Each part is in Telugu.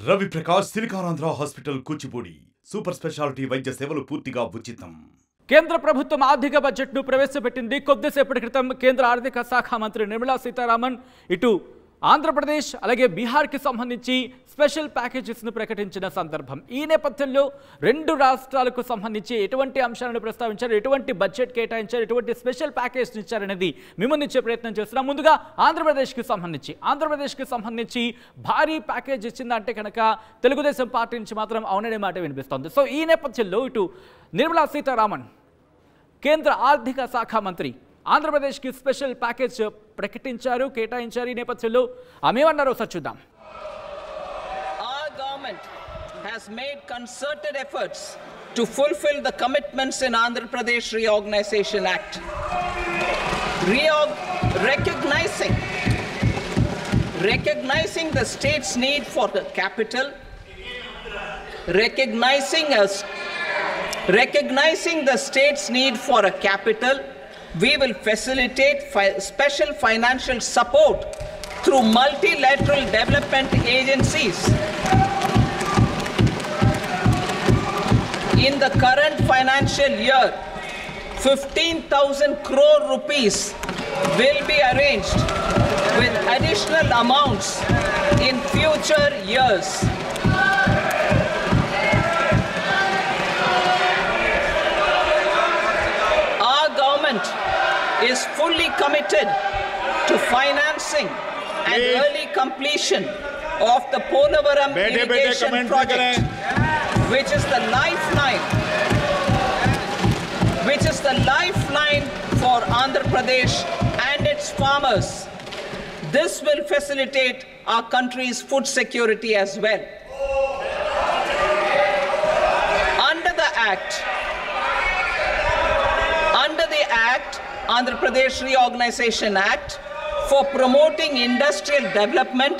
Ravi Prakash Siliconandhra hospital Kuchipudi super speciality వైద్య సేవలు పూర్తిగా ఉచితం. కేంద్ర ప్రభుత్వం ఆర్థిక బడ్జెట్ను ప్రవేశపెట్టింది. కొద్దిసేపటి క్రితం కేంద్ర ఆర్థిక శాఖ మంత్రి నిర్మలా సీతారామన్ ఇటు ఆంధ్రప్రదేశ్ అలాగే బీహార్కి సంబంధించి స్పెషల్ ప్యాకేజెస్ను ప్రకటించిన సందర్భం. ఈ నేపథ్యంలో రెండు రాష్ట్రాలకు సంబంధించి ఎటువంటి అంశాలను ప్రస్తావించారు, ఎటువంటి బడ్జెట్ కేటాయించారు, ఎటువంటి స్పెషల్ ప్యాకేజ్ ఇచ్చారనేది మిమ్మల్నిచ్చే ప్రయత్నం చేస్తున్నాం. ముందుగా ఆంధ్రప్రదేశ్కి సంబంధించి భారీ ప్యాకేజ్ ఇచ్చిందంటే కనుక తెలుగుదేశం పార్టీ నుంచి మాత్రం అవుననే మాట వినిపిస్తోంది. సో ఈ నేపథ్యంలో ఇటు నిర్మలా సీతారామన్ కేంద్ర ఆర్థిక శాఖ మంత్రి ఆంధ్రప్రదేశ్కి స్పెషల్ ప్యాకేజ్ ప్రకటించారు, కేటాయించారు. ఈ నేపథ్యంలో ఆమె ఏమన్నారో ఒకసారి చూద్దాం. Our government has made concerted efforts to fulfill the commitments in Andhra Pradesh Reorganization Act. Recognizing the state's need for the capital, recognizing the state's need for a capital, we will facilitate special financial support through multilateral development agencies. In the current financial year, 15,000 crore rupees will be arranged with additional amounts in future years. Is fully committed to financing and early completion of the Polavaram irrigation project, which is the lifeline for Andhra Pradesh and its farmers. This will facilitate our country's food security as well. Under the Andhra Pradesh Reorganization Act, for promoting industrial development,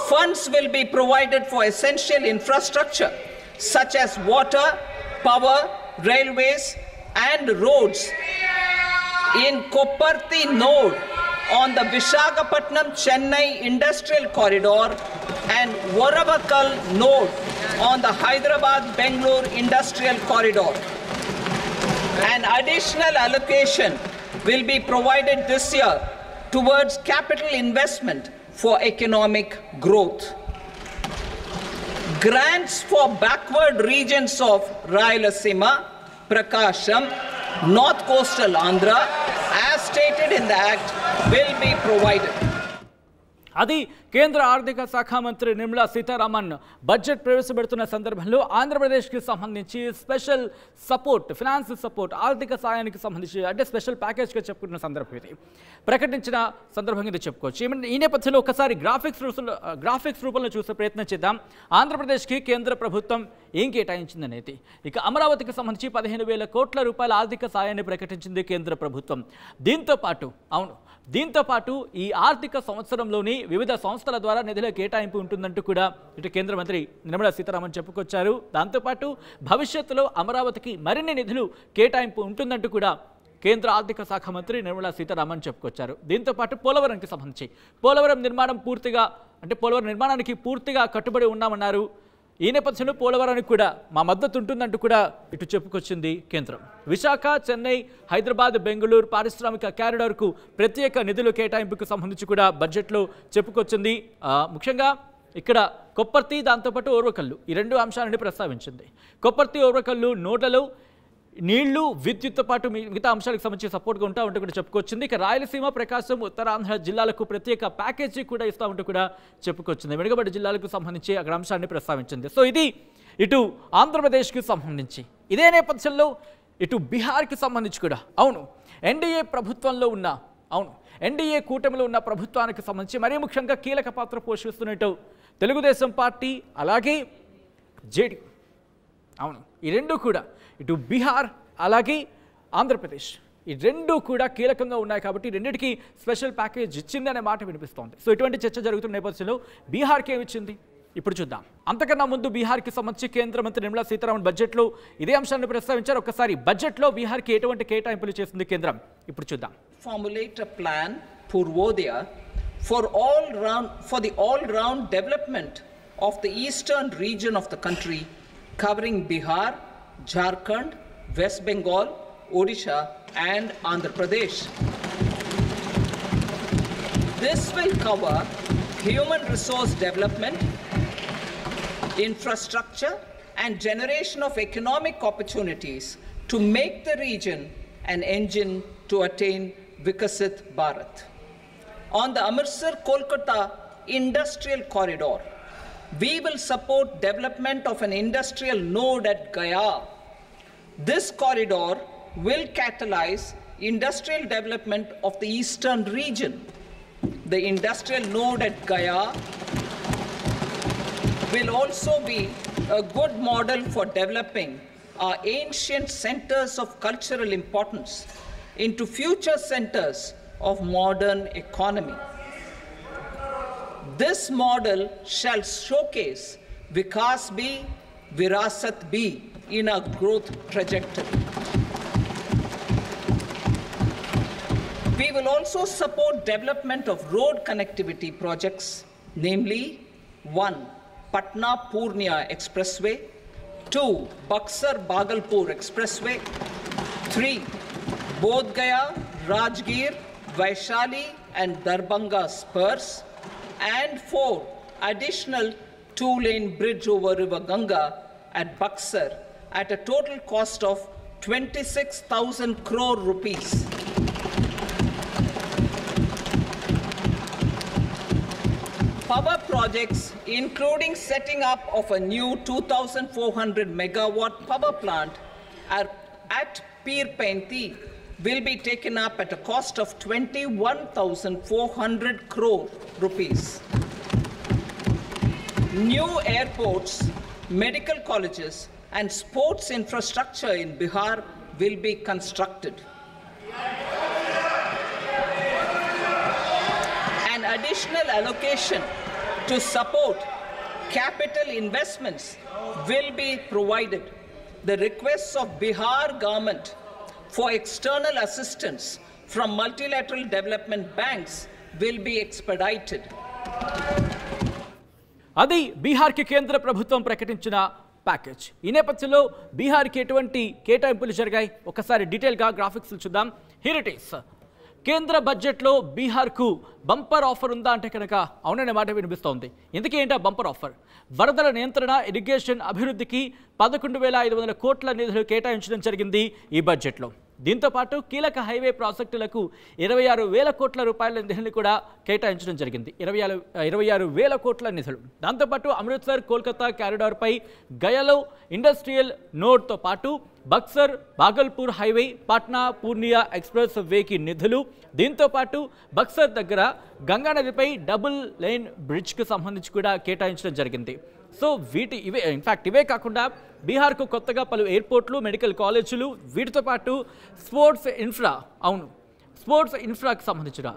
funds will be provided for essential infrastructure such as water, power, railways and roads in Kopparthi node on the Visakhapatnam-Chennai industrial corridor and Varavakal node on the Hyderabad-Bangalore industrial corridor. An additional allocation will be provided this year towards capital investment for economic growth. Grants for backward regions of Rayalaseema, Prakasham, North Coastal Andhra, as stated in the Act, will be provided. అది కేంద్ర ఆర్థిక శాఖ మంత్రి నిర్మలా సీతారామన్ బడ్జెట్ ప్రవేశపెడుతున్న సందర్భంలో ఆంధ్రప్రదేశ్కి సంబంధించి స్పెషల్ సపోర్ట్, ఫినాన్స్ సపోర్ట్, ఆర్థిక సాయానికి సంబంధించి అంటే స్పెషల్ ప్యాకేజ్గా చెప్పుకుంటున్న సందర్భం ఇది, ప్రకటించిన సందర్భంగా ఇది చెప్పుకోవచ్చు. ఈ నేపథ్యంలో ఒకసారి గ్రాఫిక్స్ రూపంలో చూసే ప్రయత్నం చేద్దాం. ఆంధ్రప్రదేశ్కి కేంద్ర ప్రభుత్వం ఏం కేటాయించిందనేది. ఇక అమరావతికి సంబంధించి 15,000 కోట్ల రూపాయల ఆర్థిక సాయాన్ని ప్రకటించింది కేంద్ర ప్రభుత్వం. దీంతో పాటు ఈ ఆర్థిక సంవత్సరంలోని వివిధ సంస్థల ద్వారా నిధుల కేటాయింపు ఉంటుందంటూ కూడా ఇటు కేంద్ర మంత్రి నిర్మలా సీతారామన్ చెప్పుకొచ్చారు. దాంతోపాటు భవిష్యత్తులో అమరావతికి మరిన్ని నిధులు కేటాయింపు ఉంటుందంటూ కూడా కేంద్ర ఆర్థిక శాఖ మంత్రి నిర్మలా సీతారామన్ చెప్పుకొచ్చారు. దీంతోపాటు పోలవరంకి సంబంధించి పోలవరం నిర్మాణానికి పూర్తిగా కట్టుబడి ఉన్నామన్నారు. ఈ నేపథ్యంలో పోలవరానికి కూడా మా మద్దతు ఉంటుందంటూ కూడా ఇటు చెప్పుకొచ్చింది కేంద్రం. విశాఖ, చెన్నై, హైదరాబాద్, బెంగళూరు పారిశ్రామిక కారిడార్కు ప్రత్యేక నిధుల కేటాయింపుకు సంబంధించి కూడా బడ్జెట్లో చెప్పుకొచ్చింది. ముఖ్యంగా ఇక్కడ కొప్పర్తి, దాంతోపాటు ఓర్వకల్లు, ఈ రెండు అంశాలని ప్రస్తావించింది. కొప్పర్తి, ఓర్వకల్లు నోట్లలో నీళ్లు, విద్యుత్తో పాటు మిగతా అంశాలకు సంబంధించి సపోర్ట్గా ఉంటూ కూడా చెప్పుకొచ్చింది. ఇక రాయలసీమ, ప్రకాశం, ఉత్తరాంధ్ర జిల్లాలకు ప్రత్యేక ప్యాకేజీ కూడా ఇస్తూ ఉంటూ కూడా చెప్పుకొచ్చింది. వెనుకబడి జిల్లాలకు సంబంధించి అక్కడ అంశాన్ని ప్రస్తావించింది. సో ఇది ఇటు ఆంధ్రప్రదేశ్కి సంబంధించి. ఇదే నేపథ్యంలో ఇటు బీహార్కి సంబంధించి కూడా ఎన్డీఏ కూటమిలో ఉన్న ప్రభుత్వానికి సంబంధించి మరీ ముఖ్యంగా కీలక పాత్ర పోషిస్తున్నట్టు తెలుగుదేశం పార్టీ అలాగే జేడీ. ఈ రెండు కూడా ఇటు బీహార్ అలాగే ఆంధ్రప్రదేశ్ ఈ రెండు కూడా కీలకంగా ఉన్నాయి కాబట్టి రెండింటికి స్పెషల్ ప్యాకేజ్ ఇచ్చింది అనే మాట వినిపిస్తోంది. సో ఇటువంటి చర్చ జరుగుతున్న నేపథ్యంలో బీహార్కి ఏమి ఇచ్చింది ఇప్పుడు చూద్దాం. అంతకన్నా ముందు బీహార్కి సంబంధించి కేంద్ర మంత్రి నిర్మలా సీతారామన్ బడ్జెట్లో ఇదే అంశాన్ని ప్రస్తావించారు. ఒకసారి బడ్జెట్లో బీహార్కి ఎటువంటి కేటాయింపులు చేసింది కేంద్రం ఇప్పుడు చూద్దాం. Formulate a plan Purvodaya for the all round development of the eastern region of the country, covering Bihar, Jharkhand, West Bengal, Odisha, and Andhra Pradesh. This will cover human resource development, infrastructure, and generation of economic opportunities to make the region an engine to attain Vikasit Bharat. On the Amritsar-Kolkata Industrial Corridor, we will support development of an industrial node at Gaya. This corridor will catalyze industrial development of the eastern region. The industrial node at Gaya will also be a good model for developing our ancient centers of cultural importance into future centers of modern economy. This model shall showcase Vikas B, Virasat B in our growth trajectory. We will also support development of road connectivity projects, namely 1. Patna-Purnia Expressway, 2. Buxar-Bhagalpur Expressway, 3. Bodh Gaya, Rajgir, Vaishali and Darbhanga spurs, and 4. Additional 2-lane bridge over River Ganga at Buxar at a total cost of 26,000 crore rupees. Power projects, including setting up of a new 2,400 megawatt power plant at Pir Painti, will be taken up at a cost of 21,400 crore rupees. New airports, medical colleges, and sports infrastructure in Bihar will be constructed. An additional allocation to support capital investments will be provided. The requests of Bihar government for external assistance from multilateral development banks will be expedited. అది బీహార్కి కేంద్ర ప్రభుత్వం ప్రకటించిన ప్యాకేజ్. ఈ నేపథ్యంలో బీహార్కి ఎటువంటి కేటాయింపులు జరిగాయి ఒకసారి డీటెయిల్గా గ్రాఫిక్స్ చూద్దాం. Here it is. కేంద్ర బడ్జెట్లో బీహార్కు బంపర్ ఆఫర్ ఉందా అంటే కనుక అవుననే మాట వినిపిస్తోంది. ఇందుకే ఏంటా బంపర్ ఆఫర్? వరదల నియంత్రణ, ఇరిగేషన్ అభివృద్ధికి 11,500 కోట్ల నిధులు కేటాయించడం జరిగింది ఈ బడ్జెట్లో. దీంతోపాటు కీలక హైవే ప్రాజెక్టులకు 26,000 కోట్ల రూపాయల నిధులను కూడా కేటాయించడం జరిగింది. 26,000 కోట్ల నిధులు. దాంతోపాటు అమృత్సర్ కోల్కతా కారిడార్పై గయలో ఇండస్ట్రియల్ నోడ్తో పాటు బక్సర్ భాగల్పూర్ హైవే, పాట్నా పూర్నియా ఎక్స్ప్రెస్ వేకి నిధులు. దీంతోపాటు బక్సర్ దగ్గర గంగానదిపై డబుల్ లైన్ బ్రిడ్జ్కి సంబంధించి కూడా కేటాయించడం జరిగింది. సో ఇవే కాకుండా బీహార్కు కొత్తగా పలు ఎయిర్పోర్ట్లు, మెడికల్ కాలేజీలు, వీటితో పాటు స్పోర్ట్స్ ఇన్ఫ్రాకి సంబంధించిన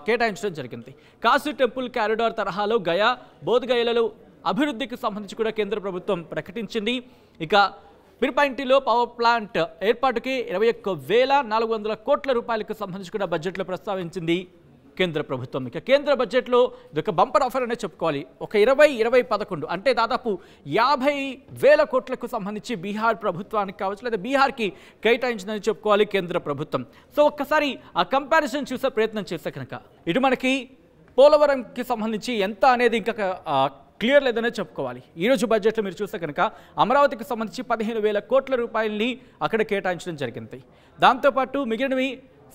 కేటాయించడం జరిగింది. కాశీ టెంపుల్ కారిడార్ తరహాలో గయా, బోధ్ గయలలో అభివృద్ధికి సంబంధించి కూడా కేంద్ర ప్రభుత్వం ప్రకటించింది. ఇక పిర్పైంటిలో పవర్ ప్లాంట్ ఏర్పాటుకి 21,400 కోట్ల రూపాయలకు సంబంధించి కూడా బడ్జెట్లో ప్రస్తావించింది కేంద్ర ప్రభుత్వం. ఇక కేంద్ర బడ్జెట్లో ఇదొక బంపర్ ఆఫర్ అనే చెప్పుకోవాలి. ఒక 20-11 అంటే దాదాపు 50,000 కోట్లకు సంబంధించి బీహార్ ప్రభుత్వానికి కావచ్చు లేదా బీహార్కి కేటాయించిందని చెప్పుకోవాలి కేంద్ర ప్రభుత్వం. సో ఒక్కసారి ఆ కంపారిజన్ చూసే ప్రయత్నం చేస్తే కనుక ఇటు మనకి పోలవరంకి సంబంధించి ఎంత అనేది ఇంకా క్లియర్ లేదనే చెప్పుకోవాలి. ఈరోజు బడ్జెట్లో మీరు చూస్తే కనుక అమరావతికి సంబంధించి 15,000 కోట్ల రూపాయలని అక్కడ కేటాయించడం జరిగింది. దాంతోపాటు మిగిలినవి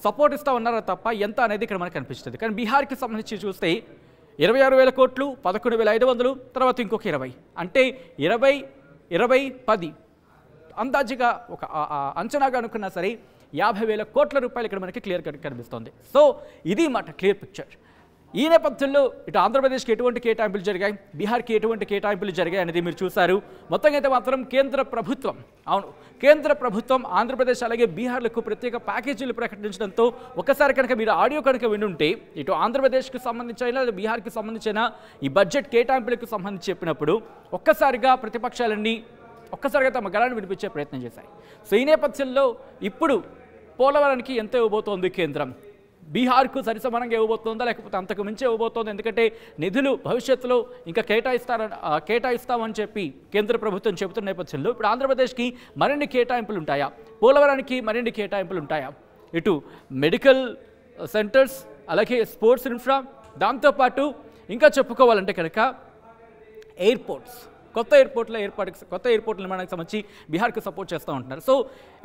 సపోర్ట్ ఇస్తా ఉన్నారా తప్ప ఎంత అనేది ఇక్కడ మనకు కనిపిస్తుంది. కానీ బీహార్కి సంబంధించి చూస్తే 26,000 కోట్లు, 11,500, తర్వాత ఇంకొక 20 అంటే 20-10 అందాజుగా ఒక అంచనాగా అనుకున్నా సరే 50,000 కోట్ల రూపాయలు ఇక్కడ మనకి క్లియర్ కనిపిస్తుంది. సో ఇది మాట క్లియర్ పిక్చర్. ఈ నేపథ్యంలో ఇటు ఆంధ్రప్రదేశ్కి ఎటువంటి కేటాయింపులు జరిగాయి, బీహార్కి ఎటువంటి కేటాయింపులు జరిగాయి అనేది మీరు చూశారు. మొత్తంగా అయితే మాత్రం కేంద్ర ప్రభుత్వం ఆంధ్రప్రదేశ్ అలాగే బీహార్లకు ప్రత్యేక ప్యాకేజీలు ప్రకటించడంతో ఒక్కసారి కనుక మీరు ఆడియో కనుక వినుంటే ఇటు ఆంధ్రప్రదేశ్కి సంబంధించిన లేదా బీహార్కి సంబంధించిన ఈ బడ్జెట్ కేటాయింపులకు సంబంధించి చెప్పినప్పుడు ఒక్కసారిగా ప్రతిపక్షాలన్నీ ఒక్కసారిగా తమ గళాన్ని వినిపించే ప్రయత్నం చేశాయి. సో ఈ నేపథ్యంలో ఇప్పుడు పోలవరానికి ఎంత ఇవ్వబోతోంది కేంద్రం, బీహార్కు సరిసమానంగా ఇవ్వబోతుందా లేకపోతే అంతకు మించి ఇవ్వబోతోంది? ఎందుకంటే నిధులు భవిష్యత్తులో ఇంకా కేటాయిస్తామని చెప్పి కేంద్ర ప్రభుత్వం చెబుతున్న నేపథ్యంలో ఇప్పుడు ఆంధ్రప్రదేశ్కి మరిన్ని కేటాయింపులు ఉంటాయా, పోలవరానికి మరిన్ని కేటాయింపులు ఉంటాయా? ఇటు మెడికల్ సెంటర్స్ అలాగే స్పోర్ట్స్ ఇన్ఫ్రా, దాంతోపాటు ఇంకా చెప్పుకోవాలంటే కనుక ఎయిర్పోర్ట్స్, కొత్త ఎయిర్పోర్ట్ల నిర్మాణానికి సంబంధించి బీహార్కి సపోర్ట్ చేస్తూ ఉంటున్నారు. సో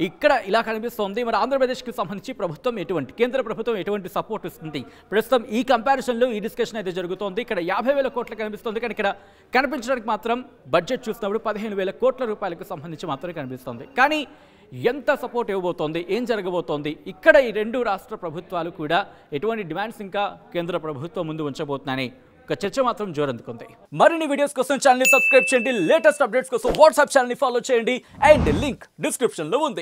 ఇక్కడ ఇలా కనిపిస్తోంది. మరి ఆంధ్రప్రదేశ్కి సంబంధించి కేంద్ర ప్రభుత్వం ఎటువంటి సపోర్ట్ ఇస్తుంది? ప్రస్తుతం ఈ కంపారిజన్లో ఈ డిస్కషన్ అయితే జరుగుతోంది. ఇక్కడ 50,000 కోట్లు కనిపిస్తుంది, కానీ ఇక్కడ కనిపించడానికి మాత్రం బడ్జెట్ చూసినప్పుడు 15,000 కోట్ల రూపాయలకు సంబంధించి మాత్రమే కనిపిస్తుంది. కానీ ఎంత సపోర్ట్ ఇవ్వబోతోంది, ఏం జరగబోతోంది? ఇక్కడ ఈ రెండు రాష్ట్ర ప్రభుత్వాలు కూడా ఎటువంటి డిమాండ్స్ ఇంకా కేంద్ర ప్రభుత్వం ముందు ఉంచబోతున్నాయని ఒక చర్చ మాత్రం జోరందుకుంది. మరిన్ని వీడియోస్ కోసం ఛానల్ ని సబ్స్క్రైబ్ చేయండి, లేటెస్ట్ అప్డేట్స్ కోసం వాట్సాప్ ఛానల్ ని ఫాలో చేయండి అండ్ లింక్ డిస్క్రిప్షన్ లో ఉంది.